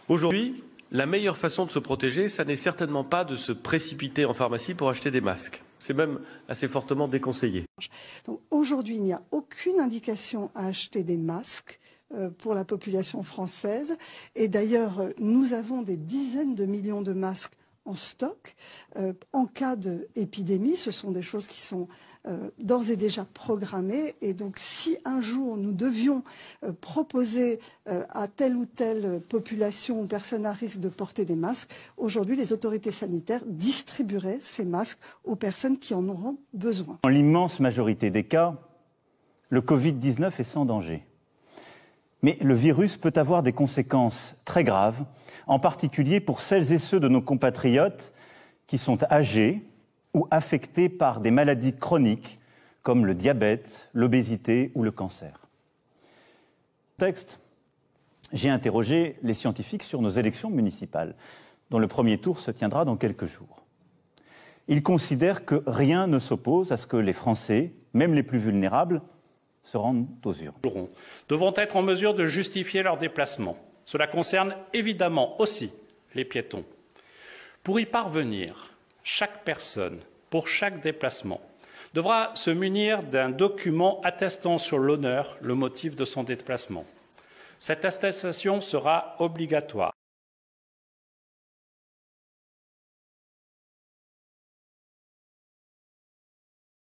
Aujourd'hui, la meilleure façon de se protéger, ça n'est certainement pas de se précipiter en pharmacie pour acheter des masques. C'est même assez fortement déconseillé. Donc aujourd'hui, il n'y a aucune indication à acheter des masques pour la population française. Et d'ailleurs, nous avons des dizaines de millions de masques en stock. En cas d'épidémie, ce sont des choses qui sont d'ores et déjà programmées. Et donc, si un jour nous devions proposer à telle ou telle population ou personne à risque de porter des masques, aujourd'hui, les autorités sanitaires distribueraient ces masques aux personnes qui en auront besoin. Dans l'immense majorité des cas, le Covid-19 est sans danger. Mais le virus peut avoir des conséquences très graves, en particulier pour celles et ceux de nos compatriotes qui sont âgés ou affectés par des maladies chroniques comme le diabète, l'obésité ou le cancer. Dans ce texte, j'ai interrogé les scientifiques sur nos élections municipales, dont le premier tour se tiendra dans quelques jours. Ils considèrent que rien ne s'oppose à ce que les Français, même les plus vulnérables, se rendent aux urnes. Devront être en mesure de justifier leur déplacement. Cela concerne évidemment aussi les piétons. Pour y parvenir, chaque personne, pour chaque déplacement, devra se munir d'un document attestant sur l'honneur le motif de son déplacement. Cette attestation sera obligatoire.